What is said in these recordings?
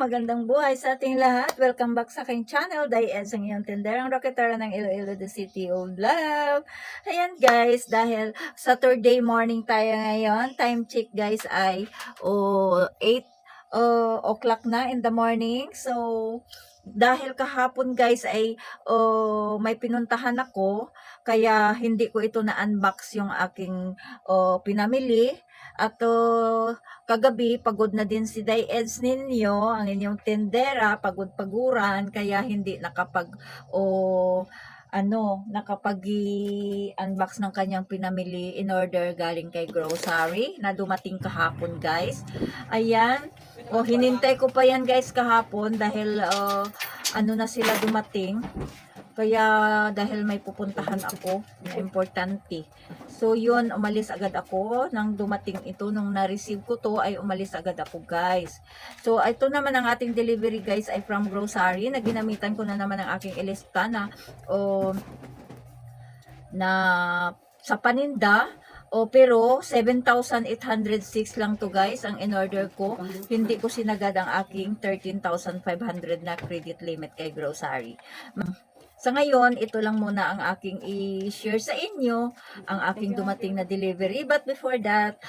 magandang buhay sa ating lahat. Welcome back sa aking channel, Diez, ang iyong tenderang roketera ng Iloilo, the City of Love. Ayan guys, dahil Saturday morning tayo ngayon, time check guys ay 8 o'clock na in the morning. So, dahil kahapon guys ay may pinuntahan ako, kaya hindi ko ito na-unbox yung aking pinamili. At kagabi, pagod na din si Diez ninyo, ang inyong tendera, pagod-paguran, kaya hindi nakapag-unbox ng kanyang pinamili in order galing kay grocery na dumating kahapon guys. Ayan, hinintay ko pa yan guys kahapon dahil na sila dumating. Kaya dahil may pupuntahan ako na importante. So yun, umalis agad ako nang dumating ito. Nung na-receive ko to ay umalis agad ako guys. So ito naman ang ating delivery guys ay from grocery. Na ginamitan ko na naman ang aking ilista na sa paninda. Pero 7,806 lang to guys ang in-order ko. Hindi ko sinagad ang aking 13,500 na credit limit kay grocery. Sa ngayon, ito lang muna ang aking i-share sa inyo, ang aking dumating na delivery. But before that,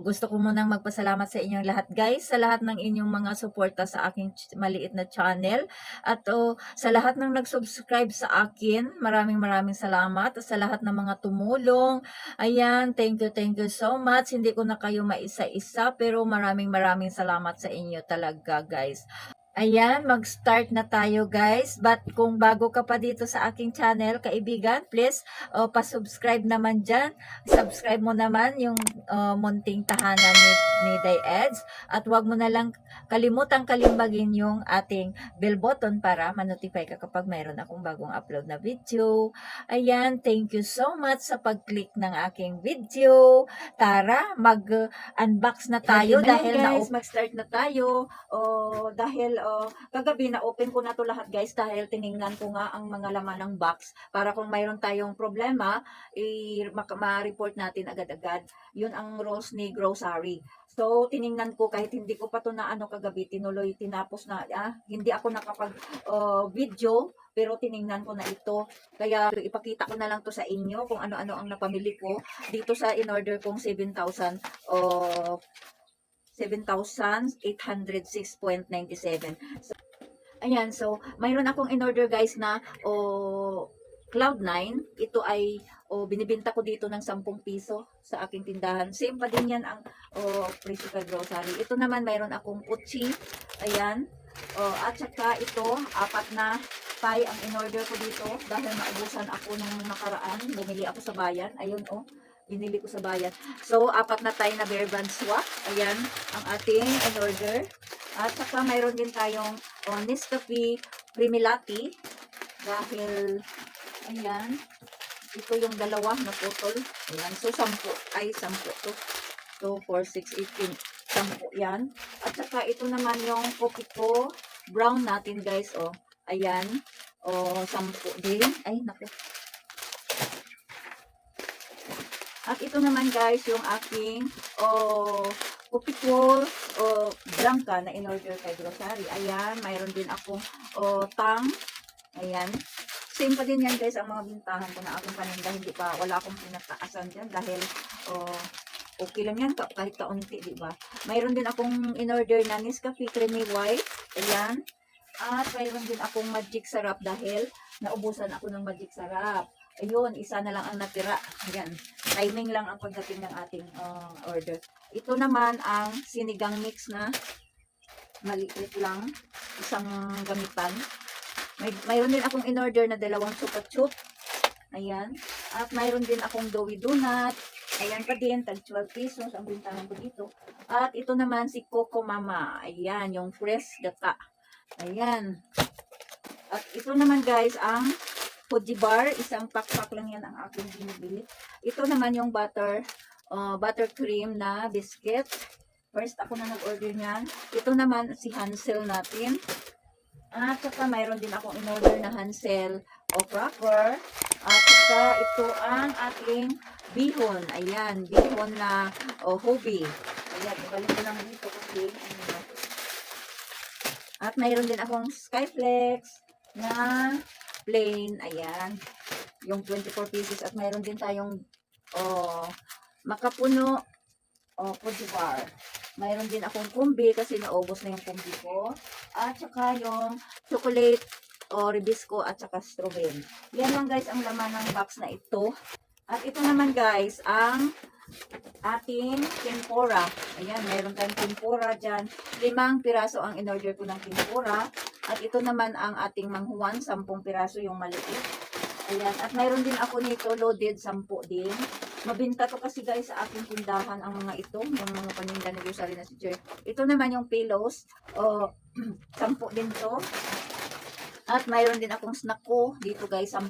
gusto ko munang magpasalamat sa inyong lahat guys, sa lahat ng inyong mga suporta sa aking maliit na channel. At sa lahat ng nag-subscribe sa akin, maraming salamat. At sa lahat ng mga tumulong, ayan, thank you so much. Hindi ko na kayo maisa-isa, pero maraming salamat sa inyo talaga guys. Ayan, mag-start na tayo guys. But kung bago ka pa dito sa aking channel, kaibigan, please pa-subscribe naman dyan. Subscribe mo naman yung munting tahanan ni Diez. At wag mo na lang kalimutang kalimbagin yung ating bell button para ma-notify ka kapag mayroon akong bagong upload na video. Ayan, thank you so much sa pag-click ng aking video. Tara, mag-unbox na tayo dahil guys, mag-start na tayo. Dahil kagabi na-open ko na to lahat guys dahil tiningnan ko nga ang mga laman ng box para kung mayroon tayong problema, ma-report natin agad-agad. Yun ang rules ni grocery. So, tiningnan ko kahit hindi ko pa to na kagabi, tinapos na, hindi ako nakapag-video, pero tiningnan ko na ito. Kaya ipakita ko na lang to sa inyo kung ano-ano ang napamili ko dito sa in-order kong 7,806.97. So, ayan, so mayroon akong in-order guys na Cloud9. Ito ay binibenta ko dito ng 10 piso sa aking tindahan. Same pa din yan ang presyo kay grocery. Ito naman mayroon akong Pucci. Ayan. At saka ito, 4 na pie ang in-order ko dito dahil naubusan ako nung nakaraan. Bumili ako sa bayan. Ayun binili ko sa bayan. So, 4 na tayo na Bear Brand swap. Ayan, ang ating in-order. At saka, mayroon din tayong Nescafe Creamy Latte. Dahil, ayan, ito yung dalawa na putol. Ayan, so 10 to. So, 4, 6, 18. 10 yan. At saka, ito naman yung coffee ko. Brown natin, guys. Ayan. 10 din. Ay, naku. At ito naman guys, yung aking coffee ko blanca na in-order kay grocery. Ayan, mayroon din akong tang. Ayan. Same pa din yan guys ang mga bintahan ko na aking paninda. Wala akong pinataasan dyan dahil okay lang yan kahit kaunti, diba? Mayroon din akong in-order na Nescafe Creamy White. Ayan. At mayroon din akong magic sarap dahil naubusan ako ng magic sarap. Ayun, isa na lang ang natira. Ayan, timing lang ang pagdating ng ating order. Ito naman ang sinigang mix na maliit lang, isang gamitan. Mayroon din akong in-order na 2 chupa chup. Ayan, at mayroon din akong doughy donut. Ayan pa din, tag 12 pesos ang bintahan ko dito. At ito naman si Coco Mama. Ayan, yung fresh gata. Ayan. At ito naman guys ang Fuji bar, isang pack lang yan ang aking binibili. Ito naman yung buttercream na biscuit. First ako na nag-order niyan. Ito naman si Hansel natin. At saka mayroon din akong in-order na Hansel wrapper. At saka ito ang ating bihon. Ayan, bihon na hobby. Ayan, ibalik ko lang dito kasi At mayroon din akong Skyflex na plain. Ayan. Yung 24 pieces. At mayroon din tayong makapuno food bar. Mayroon din akong kumbi kasi naubos na yung kumbi ko. At saka yung chocolate ribisco at saka strawberry. Yan lang guys ang laman ng box na ito. At ito naman guys ang ating tempura. Ayan, mayroon tayong tempura dyan. 5 piraso ang in-order ko ng tempura. At ito naman ang ating manghuan, 10 piraso yung maliit. Ayan, at mayroon din ako nito loaded, 10 din. Mabinta to kasi guys sa aking tindahan ang mga ito, yung mga paninda ni Rosary na si Jer. Ito naman yung pillows, 10 din to. At mayroon din akong snack ko dito guys, 10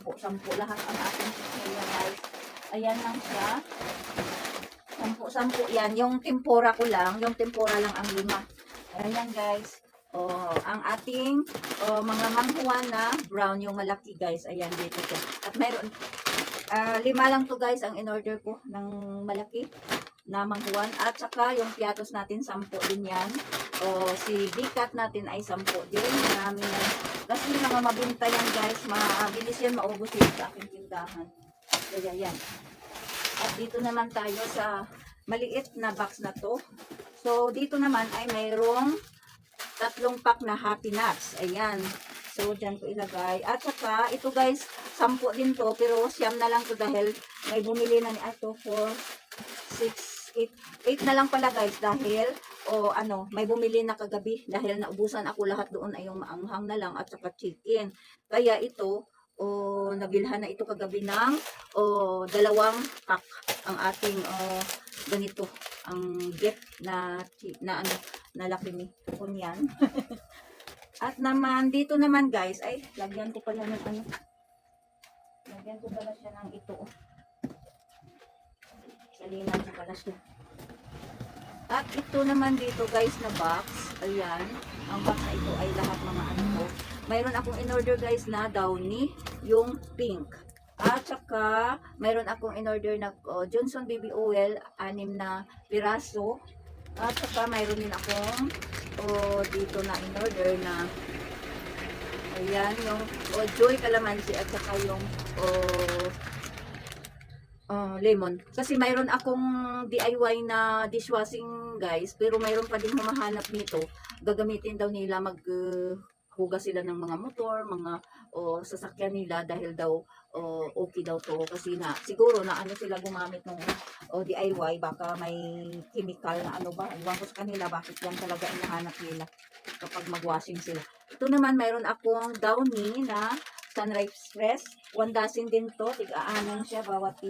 lahat ang ating chicheria guys. Ayan lang siya. 10 yan. Yung tempura ko lang, yung tempura lang ang 5. Ayan guys. Ang ating mga manghuan na brown, yung malaki guys. Ayan dito to. At mayroon 5 lang to guys ang in-order ko ng malaki na manghuan. At saka yung piatos natin 10 din yan. Si bikat natin ay 10 din. Marami yan. Kasi mga mabinta yan guys. Mabilis yan maubos yun sa aking tindahan. Kaya yan. At dito naman tayo sa maliit na box na to. So dito naman ay mayroong 3 pack na Happy Nuts. Ayan. So, dyan ko ilagay. At saka, ito guys, 10 din to. Pero, siyam na lang to dahil may bumili na ni ato for 6, 8 na lang pala guys. Dahil, may bumili na kagabi. Dahil naubusan ako lahat doon ay yung maanghang na lang at saka chicken. Kaya ito, nabilhan na ito kagabi ng 2 pack ang ating ganito. Ang gift na laki ni kunyan. At naman, dito naman guys, ay, lagyan ko pala ng lagyan ko pala siya ng ito. Salinan ko pala siya. At ito naman dito guys na box, ayan, ang box na ito ay lahat mga ko. Mayroon akong in-order guys na downy, yung pink. At saka, mayroon akong in-order na Johnson Baby Oil, 6 na piraso. At saka, mayroon din akong dito na in-order na ayan, yung Joy Calamansi at saka yung lemon. Kasi mayroon akong DIY na dishwashing guys, pero mayroon pa din humahanap nito. Gagamitin daw nila hugas sila ng mga motor, mga sasakyan nila dahil daw okay daw to kasi siguro na sila gumamit ng DIY, baka may chemical na ba, iwan ko sa kanila bakit yan talaga inahanap nila kapag magwashing sila. Ito naman mayroon akong downy na Sunrise Fresh, 1 dozen din to, tig-aanan siya bawat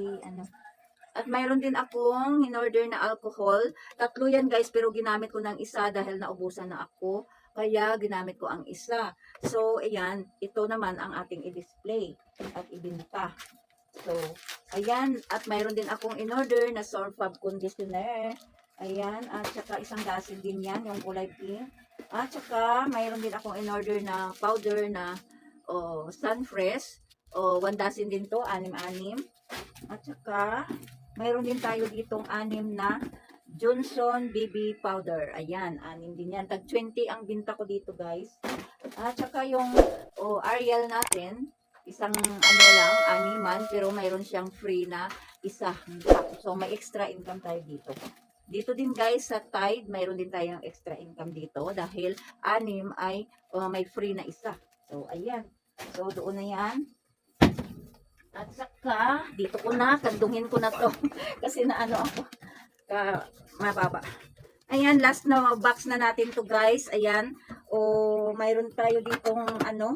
At mayroon din akong in-order na alcohol, 3 yan guys pero ginamit ko ng isa dahil naubusan na ako. Kaya ginamit ko ang isa. So, ayan, ito naman ang ating i-display at ibinta. So, ayan, at mayroon din akong in-order na Surfab conditioner. Ayan, at saka 1 dozen din yan, yung kulay pink. At saka, mayroon din akong in-order na powder na Sunfresh. 1 dozen din to, 6. At saka, mayroon din tayo ditong 6 na Johnson Baby Powder. Ayan, 6 din yan. Tag 20 ang binta ko dito guys. At saka yung Ariel natin, isang lang, 6 pero mayroon siyang free na isa. So may extra income tayo dito. Dito din guys sa Tide, mayroon din tayong extra income dito dahil 6 ay may free na isa. So ayan. So doon na yan. At saka, dito ko na, kandungin ko na to. Kasi ako. Mababa. Ayan, last na box na natin to guys. Ayan. Mayroon tayo ditong ano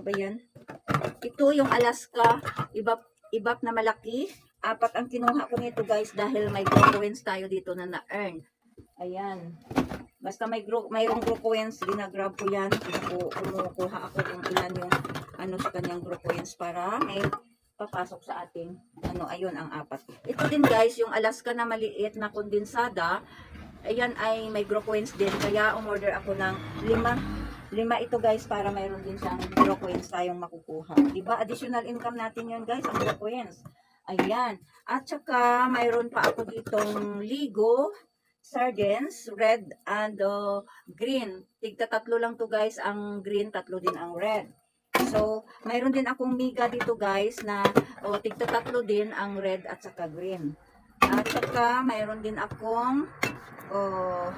ba yan? Ito yung Alaska ibap na malaki. 4 ang kinuha ko nito guys dahil may coins tayo dito na na-earn. Ayan. Basta mayroong coins, ginagrab ko yan. Kumukuha ako kung ilan yung sa kanyang coins para may papasok sa ating ayun ang 4. Ito din guys yung Alaska na maliit na kondensada, ayan ay may coins din kaya umorder ako ng 5 ito guys para mayroon din siyang coins tayong makukuha, diba? Additional income natin yun guys ang coins. Ayan, at saka mayroon pa ako ditong Ligo sardines, red and green. Tigta tatlo lang to guys, ang green, tatlo din ang red. So, mayroon din akong miga dito guys na tigta tatlo din ang red at saka green. At saka mayroon din akong oh,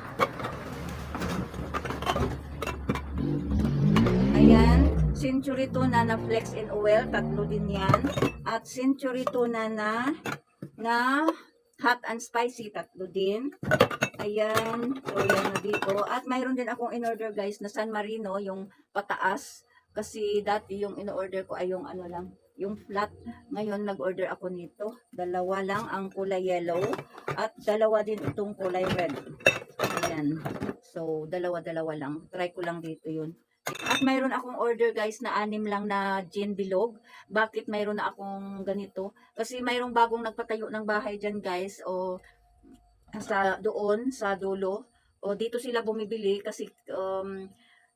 ayan, century tuna na flex in oil, tatlo din yan. At century tuna na hot and spicy, tatlo din. Ayan, so yan na dito. At mayroon din akong in-order guys na San Marino, yung pataas. Kasi dati yung in-order ko ay yung ano lang, yung flat. Ngayon nag-order ako nito. Dalawa lang ang kulay yellow at dalawa din itong kulay red. Ayan. So, dalawa-dalawa lang. Try ko lang dito yun. At mayroon akong order guys na 6 lang na gin bilog. Bakit mayroon na akong ganito? Kasi mayroong bagong nagpatayo ng bahay dyan guys. O sa doon sa dulo o dito sila bumibili kasi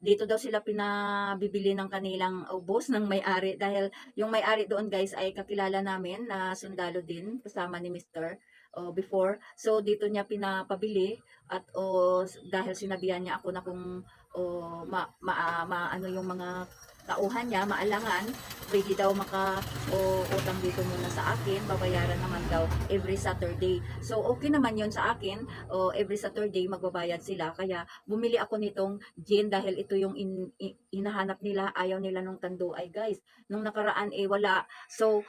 dito daw sila pinabibili ng kanilang ubos ng may-ari dahil yung may-ari doon guys ay kakilala namin na sundalo din kasama ni Mr. Before. So dito niya pinapabili at dahil sinabihan niya ako na kung ano yung mga tauhan niya, maalangan, pwede daw utang dito muna sa akin, babayaran naman daw every Saturday. So, okay naman yon sa akin, every Saturday magbabayad sila, kaya bumili ako nitong gin dahil ito yung hinahanap nila, ayaw nila nung tanduay guys. Nung nakaraan wala. So,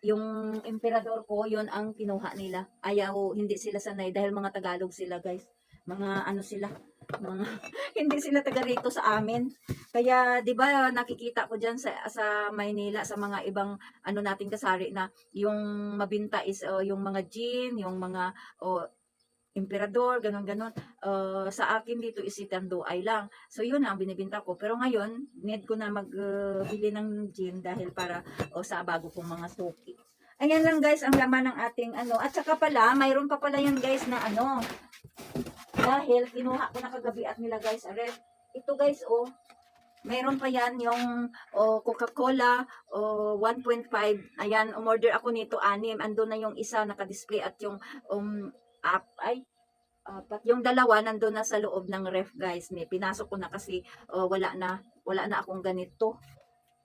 yung emperador ko, yon ang kinuha nila. Ayaw, hindi sila sanay dahil mga Tagalog sila guys. Mga ano sila, mga hindi sila taga rito sa amin. Kaya 'di ba nakikita ko diyan sa Maynila sa mga ibang ano nating kasari na yung mabinta is yung mga gin, yung mga emperador, ganon-ganon. Sa akin dito is Itanduay lang. So yun ang binibenta ko. Pero ngayon, need ko na magbili ng gin dahil para sa bago kong mga suki. Ayan lang guys ang laman ng ating ano. At saka pala, mayroon pa pala yan guys na ano. Dahil kinuha ko na kagabi at nilagay sa ref. Ito guys mayroon pa yan yung Coca-Cola 1.5. Ayan, umorder ako nito 6. Ando na yung isa naka-display at yung apat. Yung dalawa nandun na sa loob ng ref guys. Pinasok ko na kasi wala na akong ganito.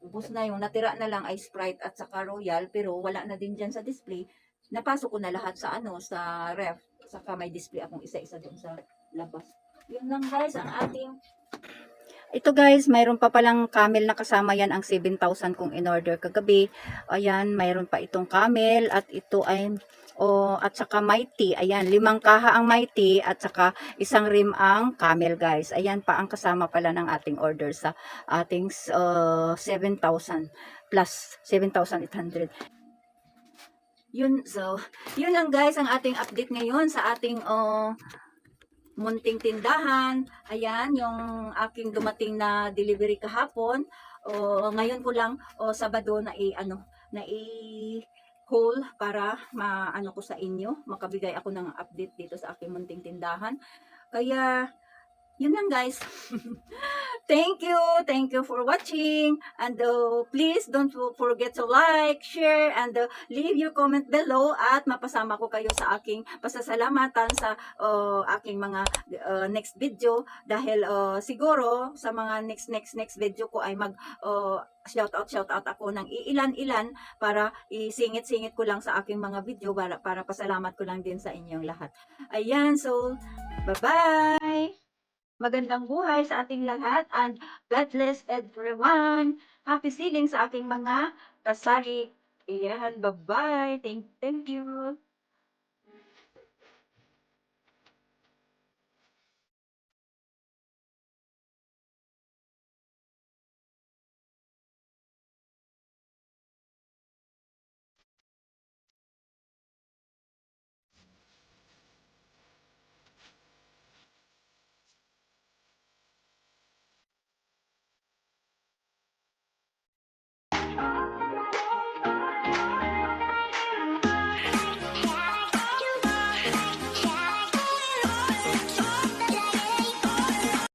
Ubus na yung natira na lang ay Sprite at saka Royal pero wala na din dyan sa display. Napasok ko na lahat sa sa ref. Saka may display akong isa-isa doon sa labas. Yun lang guys ang ating ito guys, mayroon pa palang camel na kasama yan ang 7,000 kong in-order kagabi. Ayan, mayroon pa itong camel at ito ay at saka mighty. Ayan, 5 kaha ang mighty at saka isang rim ang camel guys. Ayan pa ang kasama pala ng ating order sa ating 7,000 plus 7,800. Yun lang guys ang ating update ngayon sa ating munting tindahan. Ayan, yung aking dumating na delivery kahapon. Ngayon ko lang Sabado na haul para maano ko sa inyo, makabigay ako ng update dito sa aking munting tindahan. Kaya yun lang guys. Thank you for watching, and please don't forget to like, share, and leave your comment below at mapasama ko kayo sa aking pasasalamatan sa aking mga next video dahil siguro sa mga next video ko ay mag shout out ako ng ilan-ilan para isingit-singit ko lang sa aking mga video para pasalamat ko lang din sa inyong lahat. Ayan, so bye-bye! Magandang buhay sa ating lahat and God bless everyone. Happy sealing sa aking mga kasari. Ayan, bye-bye. Thank you.